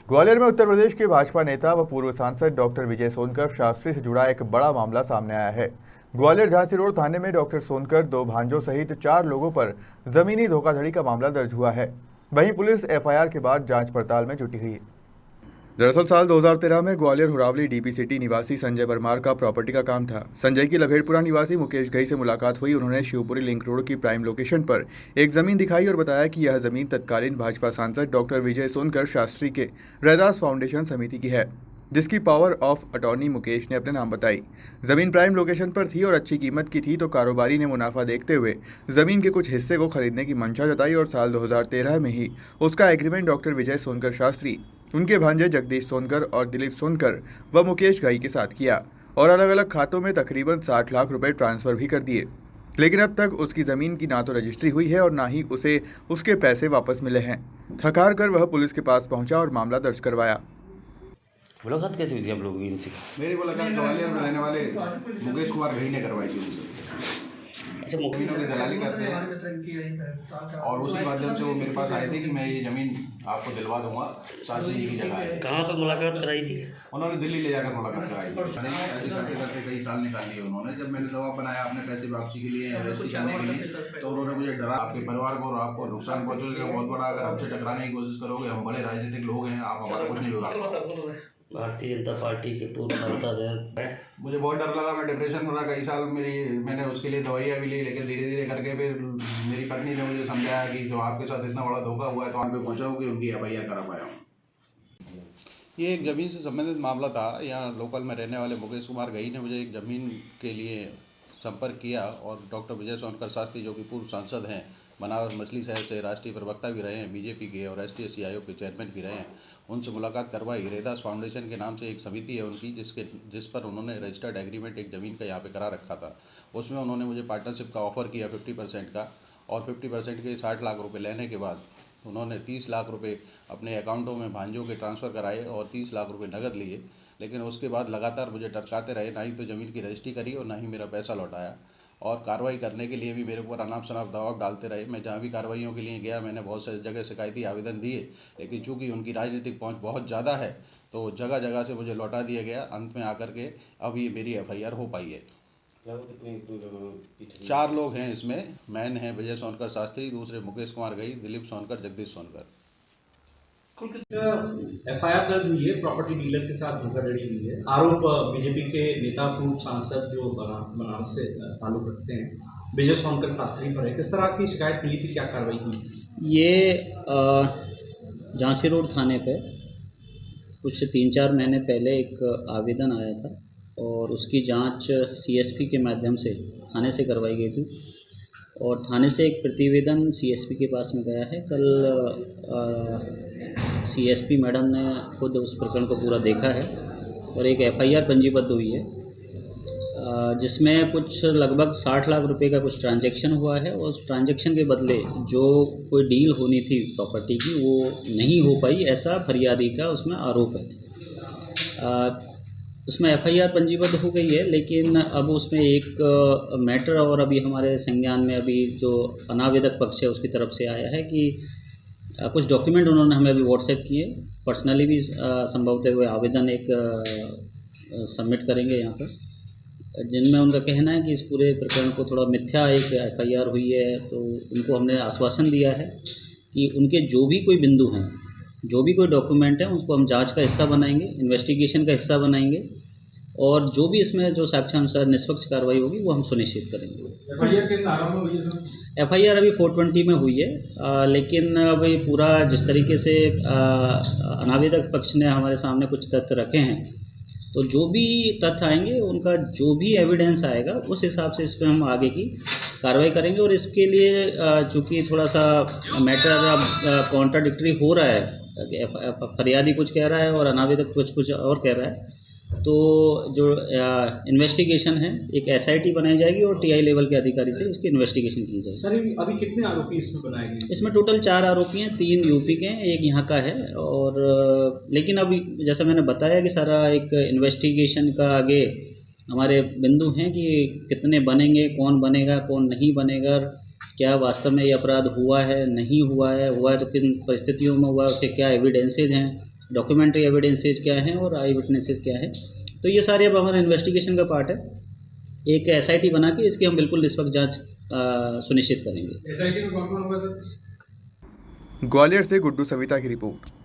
ग्वालियर में उत्तर प्रदेश के भाजपा नेता व पूर्व सांसद डॉक्टर विजय सोनकर शास्त्री से जुड़ा एक बड़ा मामला सामने आया है। ग्वालियर झांसी रोड थाने में डॉक्टर सोनकर, दो भांजों सहित 4 लोगों पर जमीनी धोखाधड़ी का मामला दर्ज हुआ है। वहीं पुलिस एफआईआर के बाद जांच पड़ताल में जुटी हुई है। दरअसल साल 2013 में ग्वालियर हुरावली डीपी सिटी निवासी संजय परमार का प्रॉपर्टी का काम था। संजय की लभेड़पुरा निवासी मुकेश घई से मुलाकात हुई। उन्होंने शिवपुरी लिंक रोड की प्राइम लोकेशन पर एक जमीन दिखाई और बताया कि यह जमीन तत्कालीन भाजपा सांसद डॉक्टर विजय सोनकर शास्त्री के रैदास फाउंडेशन समिति की है, जिसकी पावर ऑफ अटॉर्नी मुकेश ने अपने नाम बताई। जमीन प्राइम लोकेशन पर थी और अच्छी कीमत की थी, तो कारोबारी ने मुनाफा देखते हुए जमीन के कुछ हिस्से को खरीदने की मंशा जताई और साल 2013 में ही उसका एग्रीमेंट डॉक्टर विजय सोनकर शास्त्री, उनके भांजे जगदीश सोनकर और दिलीप सोनकर व मुकेश घई के साथ किया और अलग अलग खातों में तकरीबन 60 लाख रुपए ट्रांसफर भी कर दिए। लेकिन अब तक उसकी ज़मीन की ना तो रजिस्ट्री हुई है और ना ही उसे उसके पैसे वापस मिले हैं। थक-हार कर वह पुलिस के पास पहुंचा और मामला दर्ज करवाया। मुलाकात कैसे हुई थी आप लोगों की इनसे? मेरी मुलाकात ग्वालियर में रहने वाले मुकेश कुमार घई ने करवाई थी उनसे। अच्छा, जमीनों की दलाली करते हैं और उसी माध्यम से वो मेरे पास आए थे कि मैं ये ज़मीन आपको दिलवा दूंगा, शास्त्री जी की जगह है। कहाँ पर मुलाकात कराई थी? उन्होंने दिल्ली ले जाकर मुलाकात कराई थी। ऐसे करते करते कई साल निकाल लिए उन्होंने। जब मैंने दबाव बनाया अपने पैसे वापसी के लिए, इन्वेस्ट करने के लिए, तो उन्होंने मुझे डरा, आपके परिवार को और आपको नुकसान पहुँचेगा बहुत बड़ा, अगर हमसे टकराने की कोशिश करोगे, हम बड़े राजनीतिक लोग हैं, आप हमारा कुछ नहीं होगा। भारतीय जनता पार्टी के पूर्व सांसद हैं। मुझे बहुत डर लगा, मैं डिप्रेशन में रहा कई साल। मैंने उसके लिए दवाइयाँ भी ली, लेकिन धीरे धीरे करके फिर मेरी पत्नी ने मुझे समझाया कि जो आपके साथ इतना बड़ा धोखा हुआ है, तो आप पे पहुँचाओ कि उनकी एफआईआर करा पाया हूँ। ये एक ज़मीन से संबंधित मामला था। यहाँ लोकल में रहने वाले मुकेश कुमार घई ने मुझे एक ज़मीन के लिए संपर्क किया और डॉक्टर विजय सोनकर शास्त्री, जो कि पूर्व सांसद हैं, बनारस मछली शहर से राष्ट्रीय प्रवक्ता भी रहे हैं बीजेपी के और STSC आयोग के चेयरमैन भी रहे हैं, उनसे मुलाकात करवाई। रैदास फाउंडेशन के नाम से एक समिति है उनकी, जिस पर उन्होंने रजिस्टर्ड एग्रीमेंट एक ज़मीन का यहाँ पे करा रखा था। उसमें उन्होंने मुझे पार्टनरशिप का ऑफ़र किया 50% का, और 50% के 60 लाख रुपये लेने के बाद उन्होंने 30 लाख रुपये अपने अकाउंटों में भांजों के ट्रांसफ़र कराए और 30 लाख रुपये नकद लिए। लेकिन उसके बाद लगातार मुझे टरकाते रहे, ना ही तो ज़मीन की रजिस्ट्री करी और ना ही मेरा पैसा लौटाया, और कार्रवाई करने के लिए भी मेरे ऊपर अनाप शनाप दबाव डालते रहे। मैं जहाँ भी कार्रवाइयों के लिए गया, मैंने बहुत सारी जगह शिकायती आवेदन दिए, लेकिन चूंकि उनकी राजनीतिक पहुंच बहुत ज़्यादा है, तो जगह जगह से मुझे लौटा दिया गया। अंत में आकर के अब ये मेरी एफआईआर हो पाई है। 4 लोग हैं इसमें। मैन है विजय सोनकर शास्त्री, दूसरे मुकेश कुमार घई, दिलीप सोनकर, जगदीश सोनकर। एफआईआर दर्ज हुई है, प्रॉपर्टी डीलर के साथ धोखाधड़ी हुई है। आरोप बीजेपी के नेता पूर्व सांसद जो बनारस से ताल्लुक रखते हैं विजय सोनकर शास्त्री पर है। किस तरह की शिकायत मिली थी, क्या कार्रवाई की? ये झांसी रोड थाने पे कुछ 3-4 महीने पहले एक आवेदन आया था और उसकी जांच CSP के माध्यम से थाने से करवाई गई थी और थाने से एक प्रतिवेदन CSP के पास में गया है। कल CSP मैडम ने खुद उस प्रकरण को पूरा देखा है और एक FIR पंजीबद्ध हुई है, जिसमें कुछ लगभग 60 लाख रुपए का कुछ ट्रांजैक्शन हुआ है और उस ट्रांजैक्शन के बदले जो कोई डील होनी थी प्रॉपर्टी की, वो नहीं हो पाई, ऐसा फरियादी का उसमें आरोप है। उसमें FIR पंजीबद्ध हो गई है, लेकिन अब उसमें एक मैटर और अभी हमारे संज्ञान में अभी जो अनावेदक पक्ष है उसकी तरफ से आया है कि कुछ डॉक्यूमेंट उन्होंने हमें अभी व्हाट्सएप किए। पर्सनली भी संभवतः हुए आवेदन एक सबमिट करेंगे यहाँ पर, जिनमें उनका कहना है कि इस पूरे प्रकरण को थोड़ा मिथ्या एक FIR हुई है। तो उनको हमने आश्वासन दिया है कि उनके जो भी कोई बिंदु हैं, जो भी कोई डॉक्यूमेंट है, उसको हम जांच का हिस्सा बनाएंगे, इन्वेस्टिगेशन का हिस्सा बनाएंगे और जो भी इसमें जो साक्ष्यानुसार निष्पक्ष कार्रवाई होगी वो हम सुनिश्चित करेंगे। FIR अभी 420 में हुई है, लेकिन अभी पूरा जिस तरीके से अनावेदक पक्ष ने हमारे सामने कुछ तथ्य रखे हैं, तो जो भी तथ्य आएंगे, उनका जो भी एविडेंस आएगा, उस हिसाब से इस पर हम आगे की कार्रवाई करेंगे। और इसके लिए चूँकि थोड़ा सा मैटर अब कॉन्ट्राडिक्टरी हो रहा है, फरियादी कुछ कह रहा है और अनावेदक कुछ और कह रहा है, तो जो इन्वेस्टिगेशन है एक SIT बनाई जाएगी और TI लेवल के अधिकारी से इसकी इन्वेस्टिगेशन की जाएगी। सर, अभी कितने आरोपी इसमें बनाए गए? इसमें टोटल 4 आरोपी हैं, 3 यूपी के हैं, 1 यहाँ का है। और लेकिन अभी जैसा मैंने बताया कि सारा एक इन्वेस्टिगेशन का आगे हमारे बिंदु हैं कि कितने बनेंगे, कौन बनेगा, कौन नहीं बनेगा, क्या वास्तव में ये अपराध हुआ है, नहीं हुआ है, हुआ है तो किन परिस्थितियों में हुआ है, उसके क्या एविडेंसेज हैं, डॉक्यूमेंट्री एविडेंसेज क्या हैं और आई विटनेसेस क्या है। तो ये सारे अब हमारे इन्वेस्टिगेशन का पार्ट है। एक SIT बना के इसकी हम बिल्कुल निष्पक्ष जांच सुनिश्चित करेंगे। ग्वालियर से गुड्डू सविता की रिपोर्ट।